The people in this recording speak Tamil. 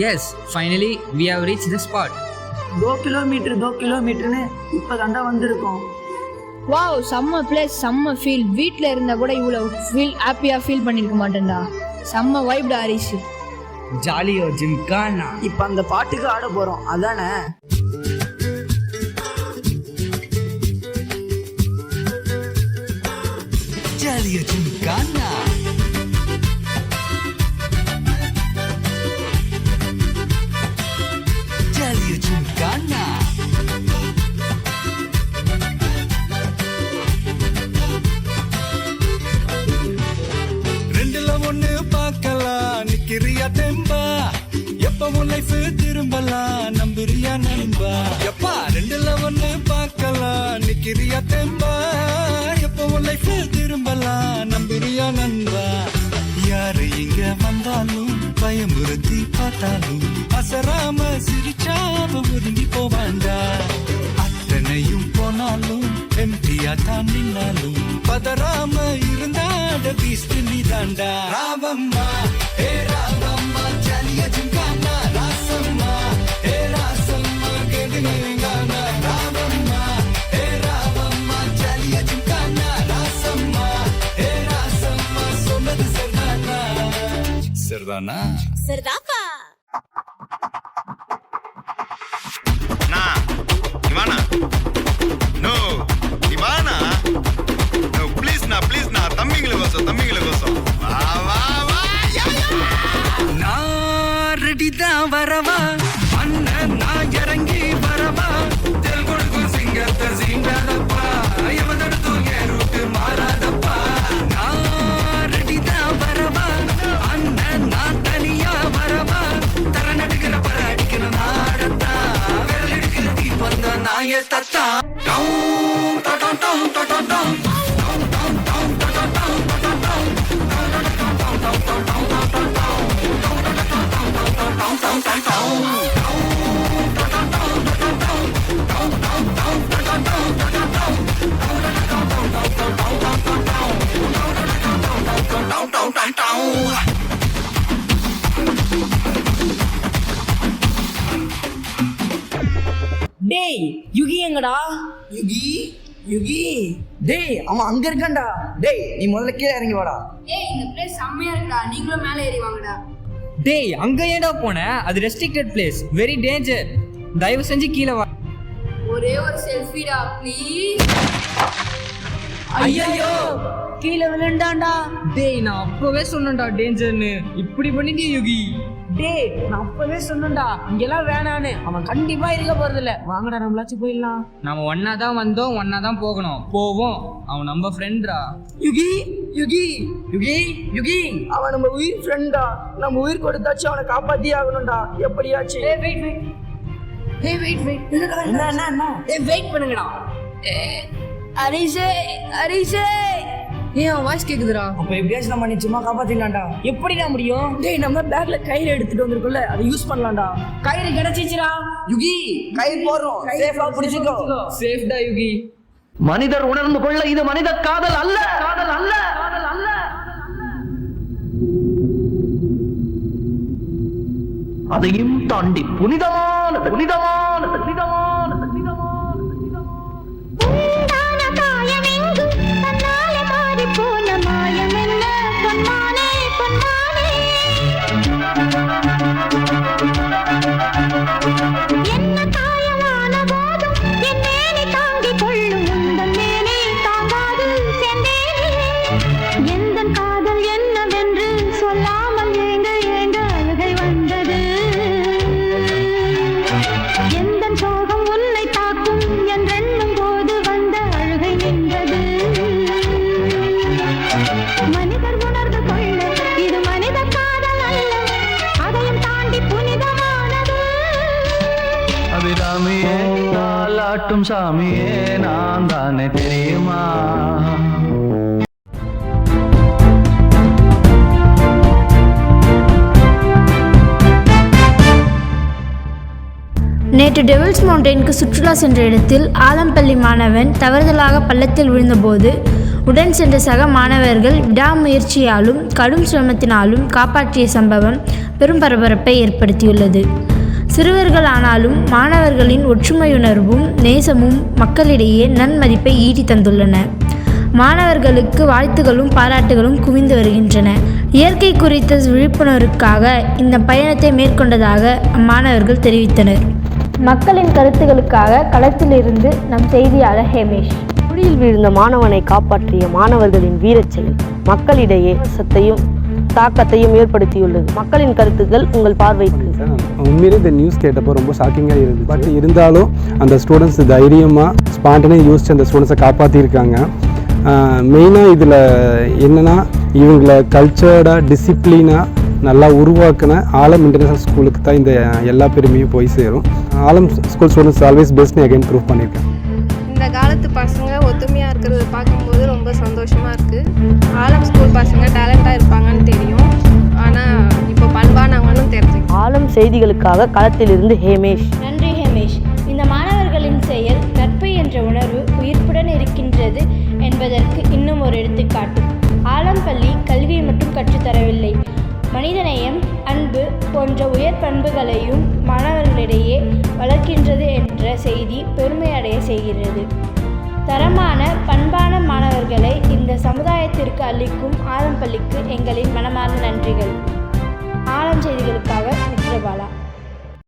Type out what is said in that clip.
Yes, finally we have reached the spot. 2 கிலோமீட்டர்னு இப்போ தாண்டா வந்திருக்கோம். வாவ், செம்ம பிளேஸ், செம்ம ஃபீல். வீட்டில் இருந்தால் கூட இவ்வளோ ஹாப்பியாக ஃபீல் பண்ணியிருக்க மாட்டேன்டா. செம்ம வைப்டா ஹரிஷ். ஜாலியோ ஜிம்கானா. இப்போ அந்த பாட்டுக்கு ஆட போகிறோம் அதானே? ஜாலியோ ஜிம்கானா. ஜாலியோ ஜிம்கானா. ஒண்ணு பார்க்கலாம் நிக்கிறியா தெம்பா, எப்பவும் லைஃப் திரும்பலாம் நம்புறியா நண்பா. எப்பா 2ல 1 பார்க்கலாம் நிக்கிறியா தெம்பா, எப்பவும் லைஃப் திரும்பலாம் நம்புறியா நண்பா. யாரு இங்க வந்தாலும் பயமுறுத்தி பார்த்தாலும் அசராம சிரிச்சாம ஒதுங்கி போவாண்டா. அத்தனையும் போனாலும் எம்டியா தான் நின்னாலும் பதறாம இருந்தாட பீஸ்ட் நீ தாண்டா. ராவம்மா ஏ ராவம்மா ஜாலியா ஜிம்கானா. ராசம்மா ஏ ராசம்மா கேடுங்கானா. ராவம்மா ஏ ராவம்மா ஜாலியா ஜிம்கானா. ராசம்மா ஏ ராசம்மா சொன்னது சரிதானா? சரிதானா? சரிதாப்பா. Ivana, no, Ivana, no, please na, தம்பிங்களை கோசம். வா, நான் ரெடிதான் வரவா, அண்ணன் நான் இறங்கி வரவா. தெல் கொடுக்கும் சிங்கத்தை சீண்டாதப்பா, எவதடுத்தும் என் ரூட்டு மாறாதப்பா. நான் ரெடிதான் வரவா, அண்ணன் நான் தனியா வரவா. தர நடுக்கிற பர அடிக்கிற நாடத்தா, விரல் எடுக்கிற தீப்பந்த நாய தத்தா. டேய் யுகி எங்கடா? யுகி டேய் அவன் அங்க இருக்கான்டா. டேய் நீ முதல்ல கீழே இறங்கி வாடா. ஏய், இந்த பிளேஸ் செம்மையா இருக்குடா, நீங்களும் மேலே ஏறி வாங்கடா. டேய் அங்க ஏன்டா போன? அது ரெஸ்ட்ரிக்டட் பிளேஸ், வெரி டேஞ்சர். தயவு செஞ்சு கீழே வா. ஒரே ஒரு செல்ஃபிடா ப்ளீஸ். ஐயோ கீழே விழுண்டான்டா. டேய் நான் அப்பவே சொன்னேன்டா டேஞ்சர்னு, இப்படி பண்ணிட்டே யுகி. டேய் நான் அப்பவே சொன்னேன்டா இங்கெல்லாம் வேணான்னு. அவன் கண்டிப்பா இருக்க போறதில்ல. வாங்கடா நம்மளாச்சும் போயிடலாம். நாம ஒன்னா தான் வந்தோம், ஒன்னா தான் போவோம். அவன் நம்ம ஃப்ரெண்ட்ரா. யுகி யுகி யுகி யுகி அவன் நம்ம உயிர் ஃப்ரெண்டா. நம்ம உயிர் கொடுத்தாச்சு அவனை காப்பாத்தியே ஆகணும்டா எப்படியாச்சும். என்ன வெயிட் பண்ணுங்கடா. ஹரிஷே ஏன் வாய்ஸ் கேக்குதுடா? அப்ப எப்படியாச்சும் நம்ம நீ சும்மா காப்பாத்திடலாம்டா. எப்படிடா முடியும்? டேய் நம்ம பேக்ல கயிறு எடுத்துட்டு வந்திருக்கோம்ல, அதை யூஸ் பண்ணலாம்டா. கயிறு கிடைச்சிச்சுடா. யுகி கயிறு போறோம், சேஃபா பிடிச்சுக்கோ. சேஃப்டா யுகி. மனிதர் உணர்ந்து கொள்ள இது மனித காதல் அல்ல. அதையும் தாண்டி புனிதமானது. அபிராமியே தாலாட்டும் சாமியே நான் தானே தெரியுமா. நேற்று டெவில்ஸ் மவுண்டனுக்கு சுற்றுலா சென்ற இடத்தில் ஆலம்பள்ளி மாணவன் தவறுதலாக பள்ளத்தில் விழுந்தபோது உடன் சென்ற சக மாணவர்கள் விடாமுயற்சியாலும் கடும் சிரமத்தினாலும் காப்பாற்றிய சம்பவம் பெரும் பரபரப்பை ஏற்படுத்தியுள்ளது. சிறுவர்கள் ஆனாலும் மாணவர்களின் ஒற்றுமையுணர்வும் நேசமும் மக்களிடையே நன்மதிப்பை ஈட்டி தந்துள்ளன. மாணவர்களுக்கு வாழ்த்துகளும் பாராட்டுகளும் குவிந்து வருகின்றன. இயற்கை குறித்த விழிப்புணர்வுக்காக இந்த பயணத்தை மேற்கொண்டதாக அம்மாணவர்கள் தெரிவித்தனர். மக்களின் கருத்துக்களுக்காக களத்திலிருந்து நம் செய்தியாளர் ஹேமேஷ். குழியில் வீழ்ந்த மாணவனை காப்பாற்றிய மாணவர்களின் வீரச் செயல் மக்களிடையே சத்தையும் தாக்கத்தையும் ஏற்படுத்தியுள்ளது. மக்களின் கருத்துக்கள் உங்கள் பார்வைக்கு. உண்மையிலே இந்த நியூஸ் கேட்டப்போ ரொம்ப ஷாக்கிங்காக இருந்தது. பட் இருந்தாலும் அந்த ஸ்டூடெண்ட்ஸ் தைரியமாக ஸ்பான்டனே யோசிச்சு அந்த ஸ்டூடெண்ட்ஸை காப்பாற்றியிருக்காங்க. மெயினாக இதில் என்னென்னா இவங்களை கல்ச்சர்டாக டிசிப்ளினாக நல்லா உருவாக்கின ஆலம் இன்டர்நேஷ்னல் ஸ்கூலுக்கு தான் இந்த எல்லா பெருமையும் போய் சேரும். ஆலம் ஸ்கூல் ஸ்டூடெண்ட்ஸ் ஆல்வேஸ் பெஸ்ட்னு அகைன் ப்ரூவ் பண்ணியிருக்கேன். இந்த காலத்து பசங்க ஒத்துமையாக இருக்கிறத பார்க்கும்போது ரொம்ப சந்தோஷமாக இருக்குது. ஆலம் ஸ்கூல் பசங்க டேலண்டாக இருப்பாங்கன்னு தெரியும், ஆனால் இப்போ பண்பானவங்களும் தெரிஞ்சு. ஆலம் செய்திகளுக்காக களத்திலிருந்து ஹேமேஷ். நன்றி ஹேமேஷ். இந்த மாணவர்களின் செயல் நட்பு என்ற உணர்வு உயிர்ப்புடன் இருக்கின்றது என்பதற்கு இன்னும் ஒரு எடுத்துக்காட்டு. ஆலம் பள்ளி கல்வியை மட்டும் கற்றுத்தரவில்லை, மனிதநேயம், அன்பு போன்ற உயர் பண்புகளையும் மாணவர்களிடையே வளர்க்கின்றது என்ற செய்தி பெருமையடைய செய்கிறது. தரமான பண்பான மாணவர்களை இந்த சமுதாயத்திற்கு அளிக்கும் ஆலம் பள்ளிக்கு எங்களின் மனமார்ந்த நன்றிகள். ஆலம் செய்திகளுக்காக மித்ரபாலா.